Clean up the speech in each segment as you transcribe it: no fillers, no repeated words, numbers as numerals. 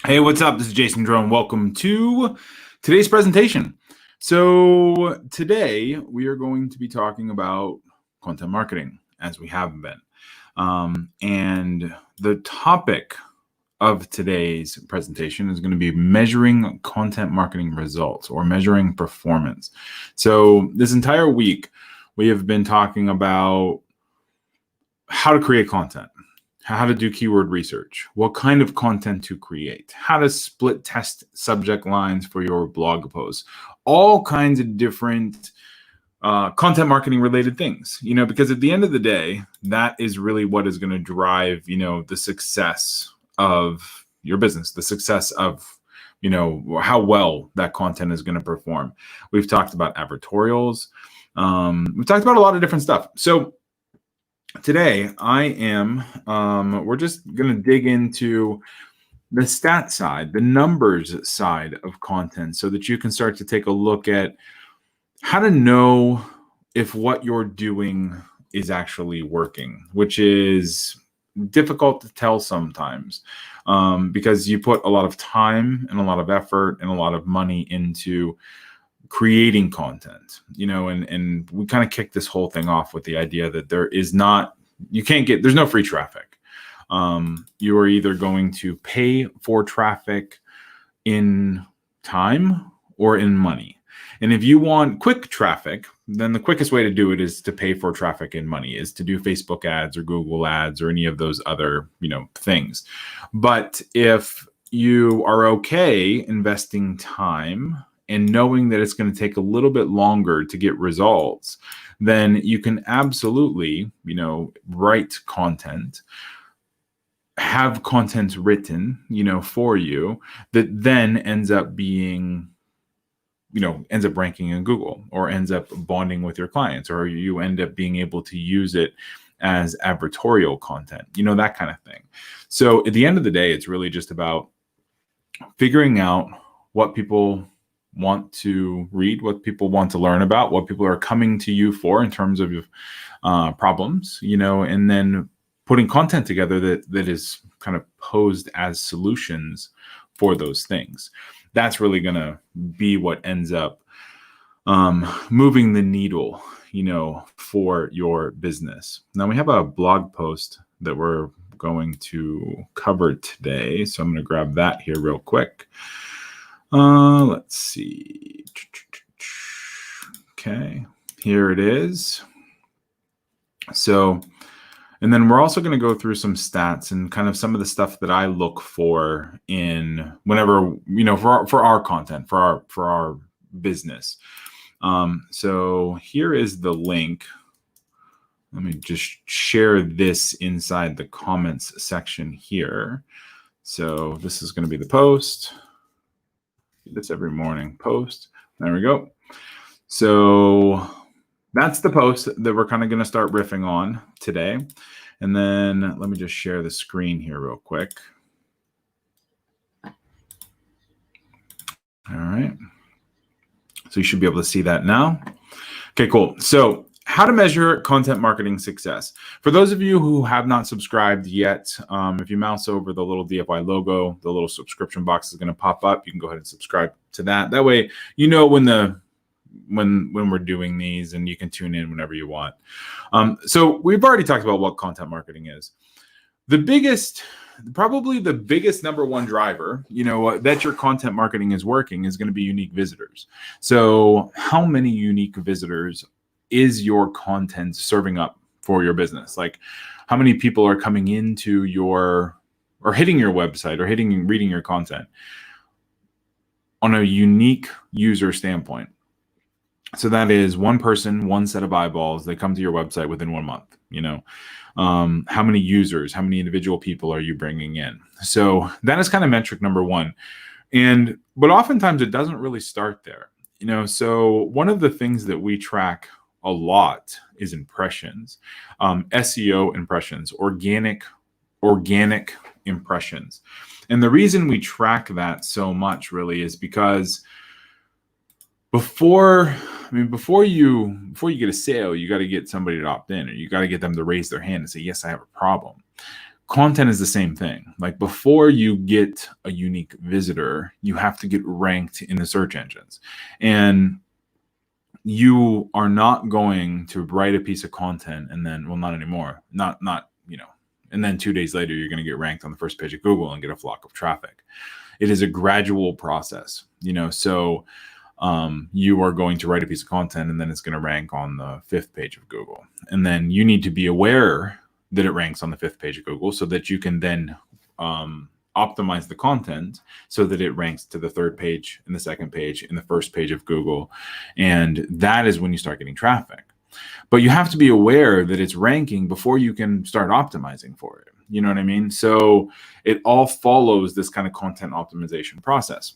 Hey, what's up? This is Jason Drone. Welcome to today's presentation. So today we are going to be talking about content marketing, as we have been. And the topic of today's presentation is going to be measuring content marketing results or measuring performance. So this entire week, we have been talking about how to create content, how to do keyword research, what kind of content to create, how to split test subject lines for your blog posts, all kinds of different content marketing related things, because at the end of the day, that is really what is going to drive, the success of your business, the success of, how well that content is going to perform. We've talked about advertorials. We've talked about a lot of different stuff. So today we're just going to dig into the stat side, the numbers side of content, so that you can start to take a look at how to know if what you're doing is actually working, which is difficult to tell sometimes, because you put a lot of time and a lot of effort and a lot of money into creating content, and we kind of kick this whole thing off with the idea that there's no free traffic. You are either going to pay for traffic in time or in money. And if you want quick traffic, then the quickest way to do it is to pay for traffic in money, is to do Facebook ads or Google ads or any of those other, things. But if you are okay investing time and knowing that it's going to take a little bit longer to get results, then you can absolutely, write content, have content written, for you that then ends up being, ends up ranking in Google, or ends up bonding with your clients, or you end up being able to use it as advertorial content, that kind of thing. So at the end of the day, it's really just about figuring out what people want to read, what people want to learn about, what people are coming to you for in terms of problems, and then putting content together that is kind of posed as solutions for those things. That's really going to be what ends up moving the needle, for your business. Now we have a blog post that we're going to cover today, so I'm going to grab that here real quick. Let's see. Okay, here it is. So, and then we're also going to go through some stats and kind of some of the stuff that I look for in whenever, for our content, for our business. So here is the link. Let me just share this inside the comments section here. So this is going to be the post. This every morning post. There we go. So that's the post that we're kind of going to start riffing on today. And then let me just share the screen here real quick. All right. So you should be able to see that now. Okay, cool. So how to measure content marketing success. For those of you who have not subscribed yet, if you mouse over the little DFY logo, the little subscription box is going to pop up. You can go ahead and subscribe to that. That way, when we're doing these, and you can tune in whenever you want. So we've already talked about what content marketing is. Probably the biggest number one driver, that your content marketing is working, is going to be unique visitors. So how many unique visitors is your content serving up for your business? Like, how many people are coming into or hitting your website or reading your content on a unique user standpoint? So that is one person, one set of eyeballs. They come to your website within 1 month. How many users, how many individual people are you bringing in? So that is kind of metric number one. But oftentimes it doesn't really start there. So one of the things that we track a lot is impressions, SEO impressions, organic impressions. And the reason we track that so much really is because before you get a sale, you got to get somebody to opt in, or you got to get them to raise their hand and say, yes, I have a problem. content is the same thing. Like before you get a unique visitor, you have to get ranked in the search engines. And you are not going to write a piece of content and then, well, not anymore, not, and then 2 days later, you're going to get ranked on the first page of Google and get a flock of traffic. It is a gradual process, so you are going to write a piece of content and then it's going to rank on the 5th page of Google. And then you need to be aware that it ranks on the 5th page of Google so that you can then optimize the content so that it ranks to the 3rd page and the 2nd page and the 1st page of Google. And that is when you start getting traffic. But you have to be aware that it's ranking before you can start optimizing for it. You know what I mean? So it all follows this kind of content optimization process.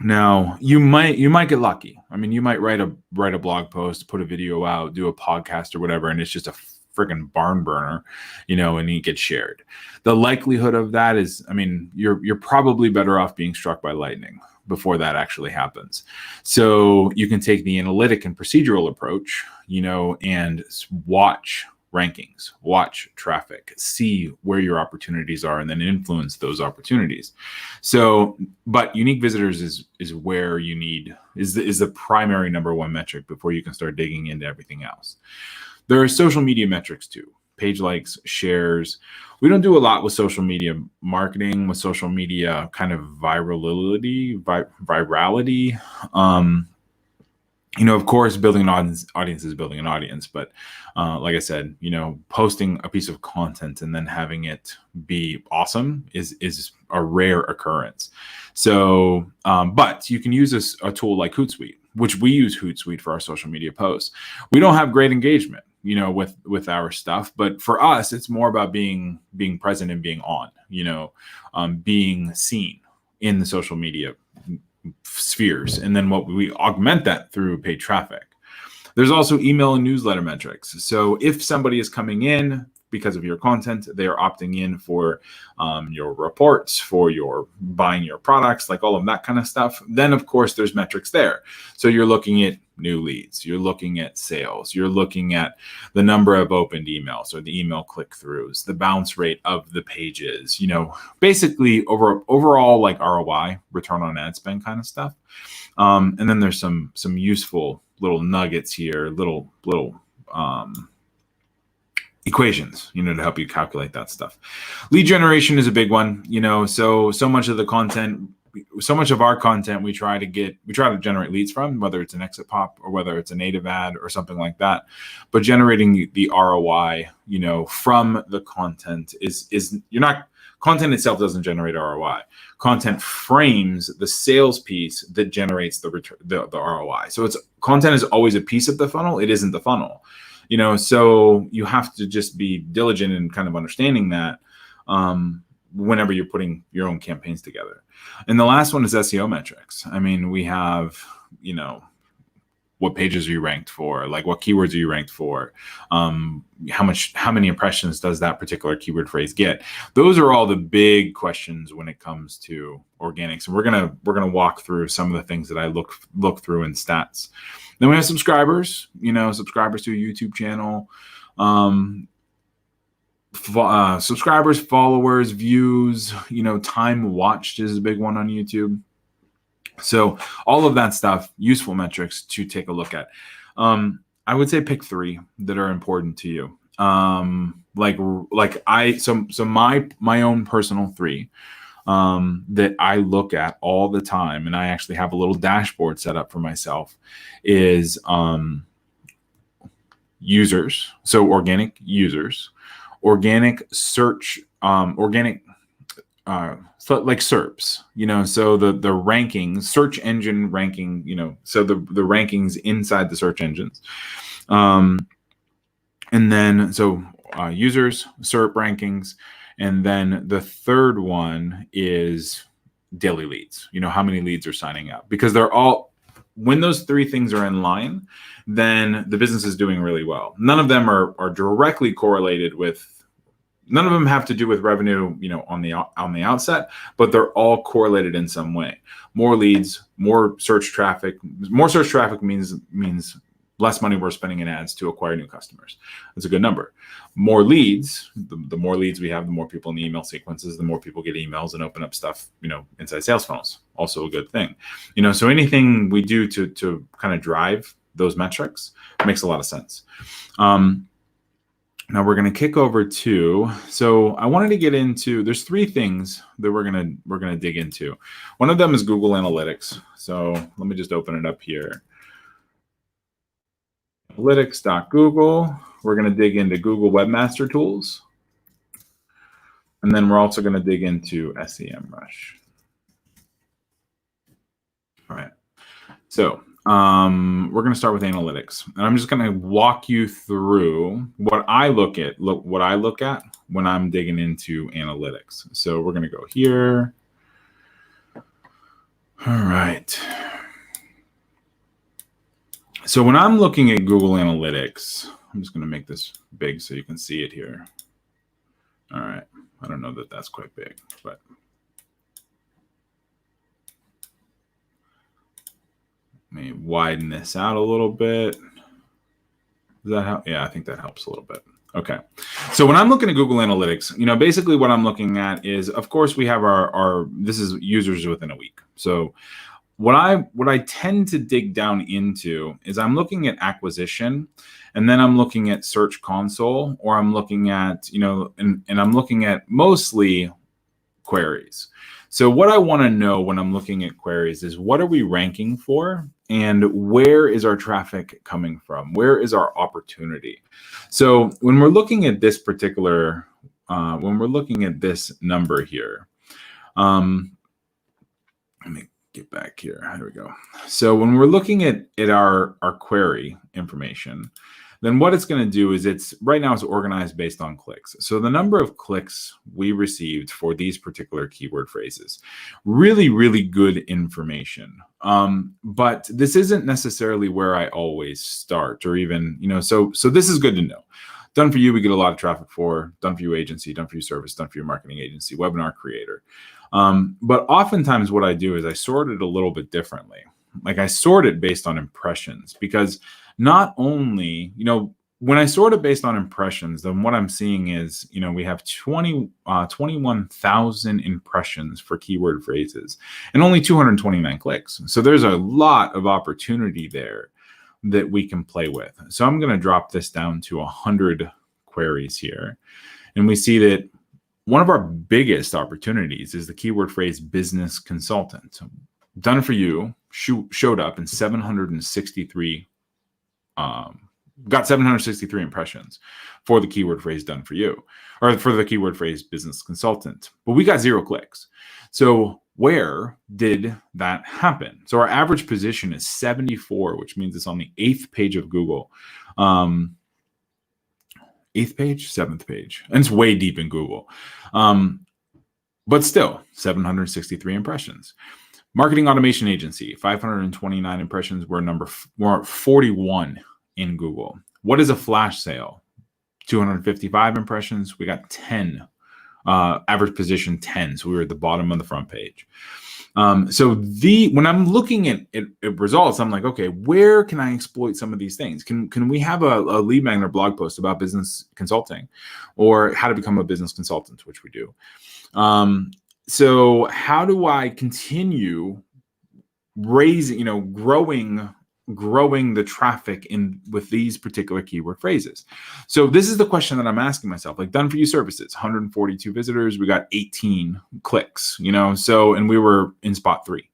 Now, you might get lucky. I mean, you might write a blog post, put a video out, do a podcast or whatever, and it's just a freaking barn burner, and it gets shared. The likelihood of that is, I mean, you're probably better off being struck by lightning before that actually happens. So you can take the analytic and procedural approach, and watch rankings, watch traffic, see where your opportunities are, and then influence those opportunities. So, but unique visitors is where you need, is the primary number one metric before you can start digging into everything else. There are social media metrics too. Page likes, shares. We don't do a lot with social media marketing, with social media kind of virality. Of course, building an audience is building an audience. But like I said, posting a piece of content and then having it be awesome is a rare occurrence. So, but you can use a tool like Hootsuite, which we use Hootsuite for our social media posts. We don't have great engagement, with our stuff, but for us, it's more about being present and being on, being seen in the social media spheres. And then we augment that through paid traffic. There's also email and newsletter metrics. So if somebody is coming in because of your content, they are opting in for your reports, for your buying your products, like all of that kind of stuff. Then of course there's metrics there. So you're looking at new leads, you're looking at sales, you're looking at the number of opened emails or the email click-throughs, the bounce rate of the pages, basically overall like ROI, return on ad spend kind of stuff. And then there's some useful little nuggets here, little equations, to help you calculate that stuff. Lead generation is a big one, so much of the content, so much of our content we try to generate leads from, whether it's an exit pop or whether it's a native ad or something like that. But generating the ROI, from the content content itself doesn't generate ROI. Content frames the sales piece that generates the ROI. So content is always a piece of the funnel. It isn't the funnel. So you have to just be diligent in kind of understanding that whenever you're putting your own campaigns together. And the last one is SEO metrics. I mean, we have, what pages are you ranked for? Like what keywords are you ranked for? How many impressions does that particular keyword phrase get? Those are all the big questions when it comes to organics. And we're gonna walk through some of the things that I look through in stats. Then we have subscribers, subscribers to a YouTube channel, subscribers, followers, views, time watched is a big one on YouTube. So all of that stuff, useful metrics to take a look at. I would say pick 3 that are important to you. My own personal 3 that I look at all the time, and I actually have a little dashboard set up for myself, is users. So organic users, organic search, organic like SERPs, so the rankings, search engine ranking, so the rankings inside the search engines. And then, users, SERP rankings. And then the third one is daily leads, how many leads are signing up, because when those 3 things are in line, then the business is doing really well. None of them are directly correlated with, none of them have to do with revenue, on the outset, but they're all correlated in some way. More leads, more search traffic. More search traffic means less money we're spending in ads to acquire new customers. That's a good number. More leads, the more leads we have, the more people in the email sequences, the more people get emails and open up stuff, inside sales funnels. Also a good thing. So anything we do to kind of drive those metrics makes a lot of sense. Now we're going to kick over to, so I wanted to get into, there's three things that we're going to dig into. One of them is Google Analytics. So let me just open it up here. Analytics.google. We're going to dig into Google Webmaster Tools. And then we're also going to dig into SEMRush. All right. So we're going to start with analytics, and I'm just going to walk you through what I look at when I'm digging into analytics. So we're going to go here. All right. So when I'm looking at Google Analytics, I'm just going to make this big so you can see it here. All right. I don't know that that's quite big, but let me widen this out a little bit. Does that help? Yeah, I think that helps a little bit. Okay. So when I'm looking at Google Analytics, basically what I'm looking at is, of course, we have this is users within a week. So what I tend to dig down into is I'm looking at acquisition, and then I'm looking at Search Console, or I'm looking at, and I'm looking at mostly queries. So what I want to know when I'm looking at queries is, what are we ranking for, and where is our traffic coming from? Where is our opportunity? So when we're looking at this particular, when we're looking at this number here, let me get back here. Here we go. So when we're looking at our query information, then what it's going to do is right now it's organized based on clicks. So the number of clicks we received for these particular keyword phrases, really, really good information. But this isn't necessarily where I always start, or even, so this is good to know. Done for you, we get a lot of traffic for. Done for you agency, done for you service, done for your marketing agency, webinar creator. But oftentimes what I do is I sort it a little bit differently. Like I sort it based on impressions, because not only, when I sort it based on impressions, then what I'm seeing is, we have 21,000 impressions for keyword phrases and only 229 clicks. So there's a lot of opportunity there that we can play with. So I'm going to drop this down to 100 queries here. And we see that one of our biggest opportunities is the keyword phrase business consultant. Done for you showed up in 763, got 763 impressions for the keyword phrase done for you, or for the keyword phrase business consultant, but we got 0 clicks. So where did that happen? So our average position is 74, which means it's on the 8th page of Google. 8th page, 7th page, and it's way deep in Google. But still 763 impressions. Marketing automation agency, 529 impressions. We're 41 in Google. What is a flash sale? 255 impressions. We got 10. Average position 10. So we were at the bottom of the front page. So when I'm looking at results, I'm like, okay, where can I exploit some of these things? Can we have a lead magnet blog post about business consulting, or how to become a business consultant, which we do. So how do I continue raising, growing the traffic with these particular keyword phrases? So this is the question that I'm asking myself. Like, done for you services, 142 visitors, we got 18 clicks, so, and we were in spot 3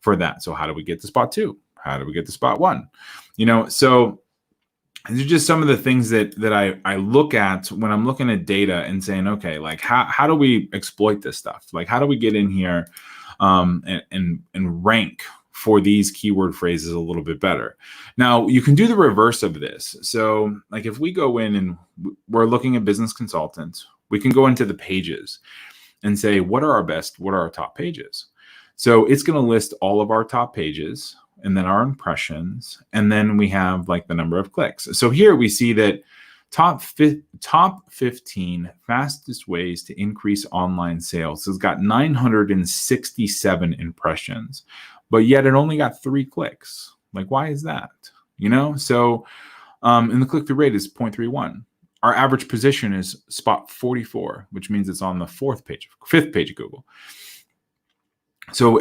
for that. So how do we get to spot 2? How do we get to spot 1? So these are just some of the things that I look at when I'm looking at data and saying, okay, like how do we exploit this stuff? Like, how do we get in here and rank for these keyword phrases a little bit better? Now, you can do the reverse of this. So like if we go in and we're looking at business consultants, we can go into the pages and say, what are our top pages? So it's going to list all of our top pages, and then our impressions, and then we have like the number of clicks. So here we see that top 15 fastest ways to increase online sales has got 967 impressions, but yet it only got 3 clicks. Like, why is that? So and the click-through rate is 0.31. Our average position is spot 44, which means it's on the fifth page of Google. So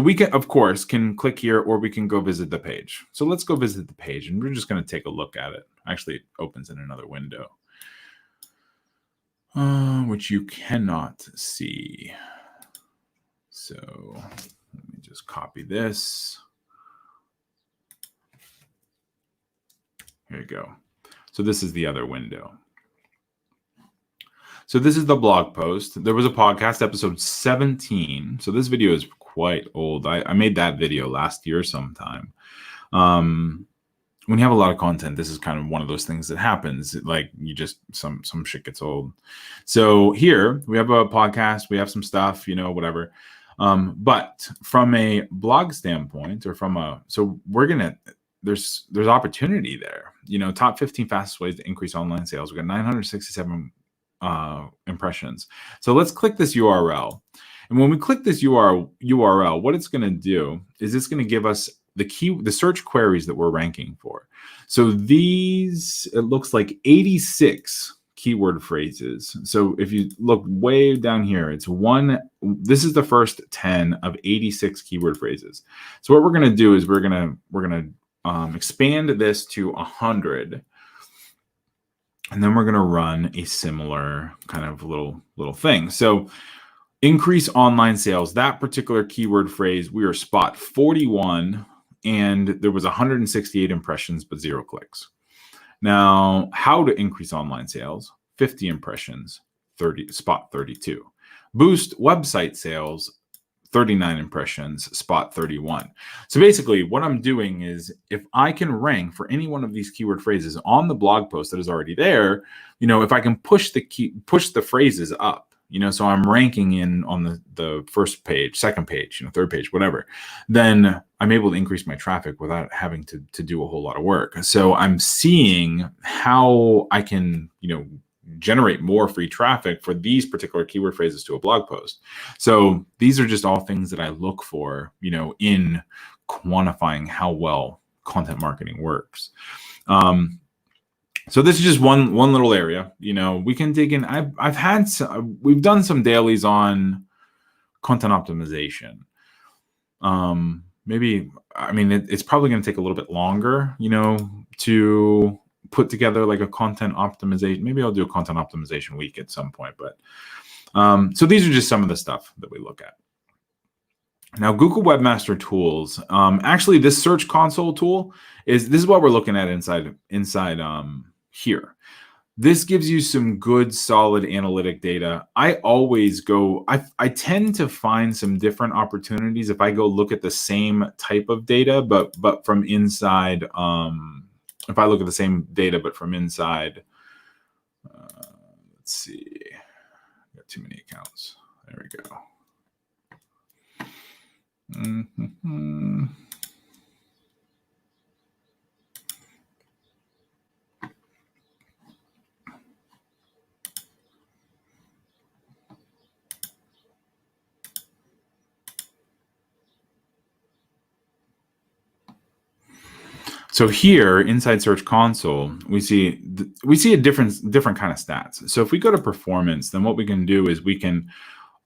we can, of course, can click here, or we can go visit the page. So let's go visit the page, and we're just going to take a look at it. Actually, it opens in another window, which you cannot see. So let me just copy this. Here you go. So this is the other window. So this is the blog post. There was a podcast, episode 17. So this video is quite old. I made that video last year sometime. When you have a lot of content, this is kind of one of those things that happens. Like you just, some shit gets old. So here we have a podcast, we have some stuff, whatever. But from a blog standpoint, or so we're going to, there's opportunity there. Top 15 fastest ways to increase online sales. We got 967 impressions. So let's click this URL. And when we click this URL, what it's going to do is it's going to give us the search queries that we're ranking for. So these, it looks like 86 keyword phrases. So if you look way down here, this is the first 10 of 86 keyword phrases. So what we're going to do is we're going to expand this to 100. And then we're going to run a similar kind of little thing. So increase online sales, that particular keyword phrase, we are spot 41, and there was 168 impressions, but 0 clicks. Now, how to increase online sales, 50 impressions, spot 32. Boost website sales, 39 impressions, spot 31. So basically what I'm doing is, if I can rank for any one of these keyword phrases on the blog post that is already there, if I can push the phrases up, so I'm ranking in on the first page, second page, third page, whatever, then I'm able to increase my traffic without having to do a whole lot of work. So I'm seeing how I can, generate more free traffic for these particular keyword phrases to a blog post. So these are just all things that I look for, in quantifying how well content marketing works. So this is just one little area. We can dig in. We've done some dailies on content optimization. It's probably going to take a little bit longer, to put together like a content optimization. Maybe I'll do a content optimization week at some point. But so these are just some of the stuff that we look at. Now, Google Webmaster Tools. Actually, this Search Console tool this is what we're looking at inside here. This gives you some good, solid analytic data. I tend to find some different opportunities if I go look at the same type of data, but from inside. If I look at the same data, but from inside, let's see, got too many accounts. There we go. So here inside Search Console, we see a different kind of stats. So if we go to performance, then what we can do is we can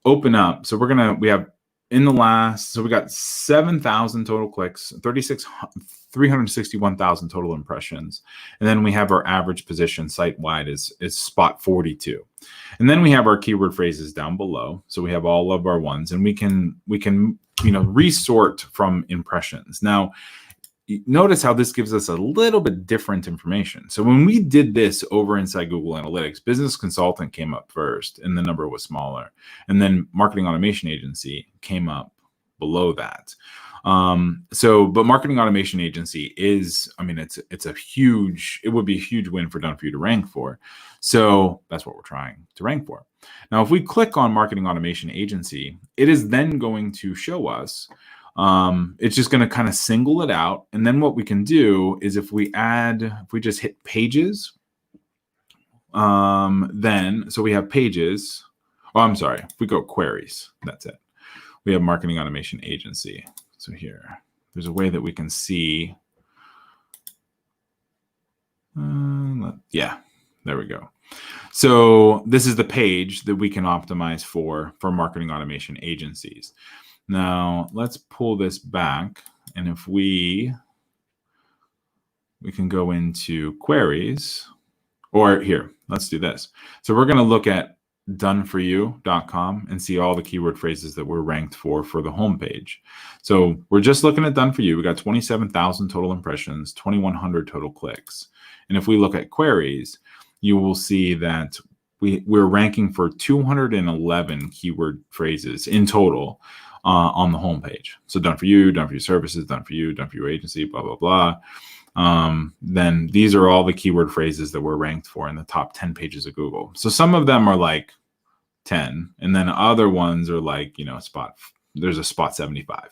open up. So we have in the last, so we got 7,000 total clicks, 361,000 total impressions. And then we have our average position site-wide is spot 42. And then we have our keyword phrases down below. So we have all of our ones, and we can resort from impressions. Now, notice how this gives us a little bit different information. So when we did this over inside Google Analytics, business consultant came up first and the number was smaller. And then marketing automation agency came up below that. But marketing automation agency is, it would be a huge win for you to rank for. So that's what we're trying to rank for. Now, if we click on marketing automation agency, it is then going to show us it's just going to kind of single it out. And then what we can do is if we just hit pages, so we have pages. Oh, I'm sorry. If we go queries, that's it. We have marketing automation agency. So here, there's a way that we can see Yeah, there we go. So this is the page that we can optimize for marketing automation agencies. Now let's pull this back, and if we can go into queries, or here, let's do this. So we're going to look at doneforyou.com and see all the keyword phrases that we're ranked for the homepage. So we're just looking at done for you. We got 27,000 total impressions, 2,100 total clicks. And if we look at queries, you will see that we're ranking for 211 keyword phrases in total on the homepage. So done for you, done for your services, done for you, done for your agency, blah, blah, blah. Then these are all the keyword phrases that we're ranked for in the top 10 pages of Google. So some of them are like 10, and then other ones are like, there's a spot 75.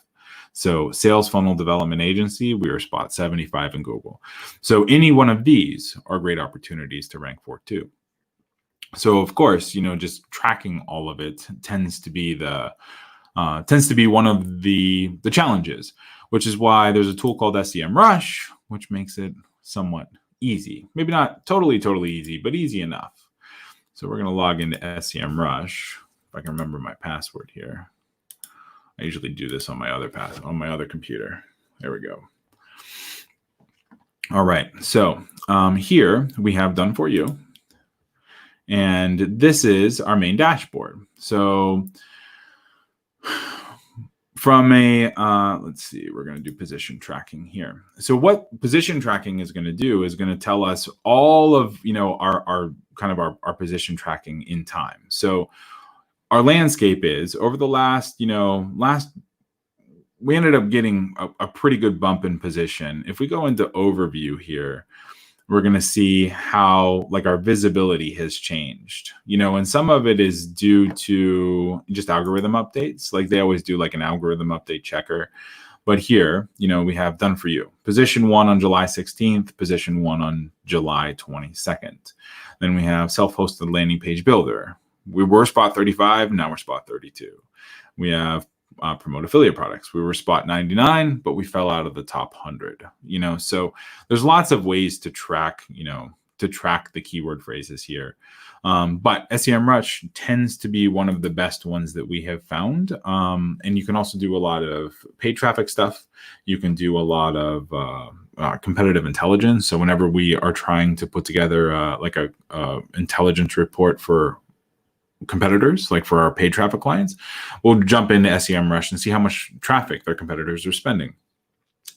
So sales funnel development agency, we are spot 75 in Google. So any one of these are great opportunities to rank for too. So of course, just tracking all of it tends to be one of the challenges, which is why there's a tool called SEMRush, which makes it somewhat easy. Maybe not totally easy, but easy enough. So we're going to log into SEMRush. If I can remember my password here. I usually do this on my other computer. There we go. All right. So here we have done for you. And this is our main dashboard. So from let's see, we're going to do position tracking here. So what position tracking is going to do is going to tell us all of, our position tracking in time. So our landscape is over the last, we ended up getting a pretty good bump in position. If we go into overview here, we're going to see how our visibility has changed, and some of it is due to just algorithm updates. Like they always do an algorithm update checker. But here, we have done for you. Position 1 on July 16th, position 1 on July 22nd. Then we have self-hosted landing page builder. We were spot 35, now we're spot 32. We have promote affiliate products. We were spot 99, but we fell out of the top 100. So there's lots of ways to track, the keyword phrases here. But SEMRush tends to be one of the best ones that we have found. And you can also do a lot of paid traffic stuff. You can do a lot of competitive intelligence. So whenever we are trying to put together a intelligence report for competitors, like for our paid traffic clients, we'll jump into SEMRush and see how much traffic their competitors are spending.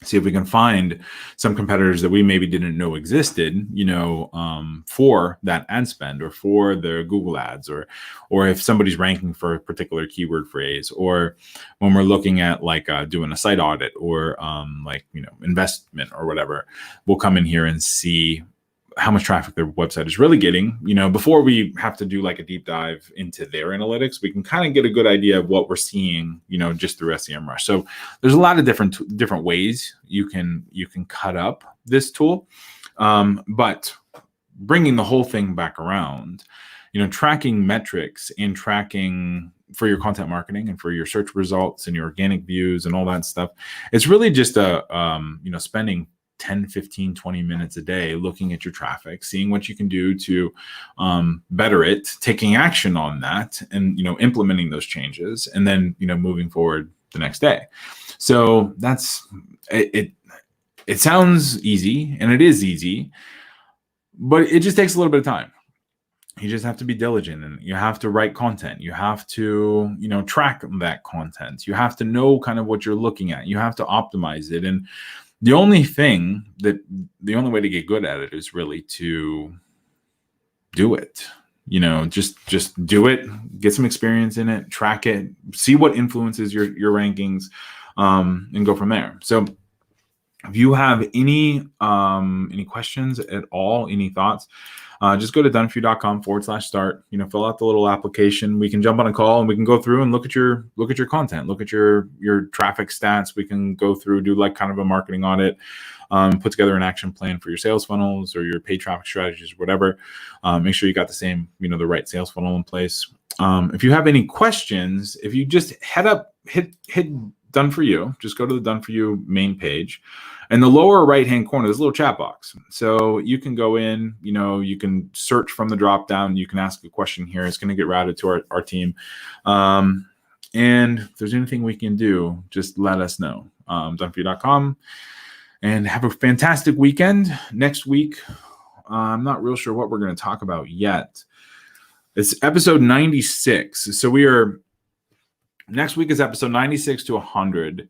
See if we can find some competitors that we maybe didn't know existed, for that ad spend or for their Google ads, or if somebody's ranking for a particular keyword phrase, or when we're looking at doing a site audit or investment or whatever, we'll come in here and see how much traffic their website is really getting. Before we have to do a deep dive into their analytics, we can kind of get a good idea of what we're seeing, just through SEMRush. So there's a lot of different ways you can cut up this tool, but bringing the whole thing back around, tracking metrics and tracking for your content marketing and for your search results and your organic views and all that stuff. It's really just spending 10, 15, 20 minutes a day looking at your traffic, seeing what you can do to better it, taking action on that, and implementing those changes, and then moving forward the next day. So that's it. It sounds easy, and it is easy, but it just takes a little bit of time. You just have to be diligent, and you have to write content. You have to track that content. You have to know kind of what you're looking at. You have to optimize it. And the only way to get good at it is really to do it. Just do it, get some experience in it, track it, see what influences your rankings, and go from there. So if you have any questions at all, any thoughts, just go to doneforyou.com/start, fill out the little application. We can jump on a call and we can go through and look at your content, look at your traffic stats. We can go through, do kind of a marketing audit, put together an action plan for your sales funnels or your paid traffic strategies, or whatever. Make sure you got the same, the right sales funnel in place. If you have any questions, if you just hit Done For You. Just go to the Done For You main page. In the lower right-hand corner, there's a little chat box. So you can go in, you can search from the drop-down. You can ask a question here. It's going to get routed to our team. And if there's anything we can do, just let us know. Doneforyou.com. And have a fantastic weekend. Next week, I'm not real sure what we're going to talk about yet. It's episode 96. So next week is episode 96 to 100.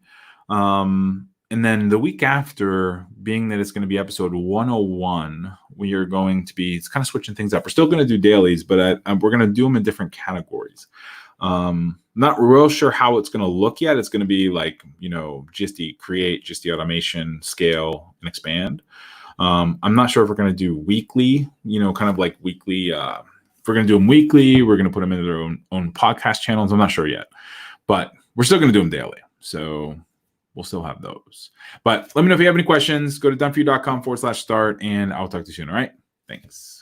And then the week after, being that it's going to be episode 101, we are going to be, it's kind of switching things up. We're still going to do dailies, but we're going to do them in different categories. Not real sure how it's going to look yet. It's going to be like, GSD create, GSD automation, scale, and expand. I'm not sure if we're going to do weekly, kind of like weekly. If we're going to do them weekly, we're going to put them into their own podcast channels. I'm not sure yet, but we're still going to do them daily. So we'll still have those. But let me know if you have any questions. Go to doneforyou.com/start, and I'll talk to you soon. All right. Thanks.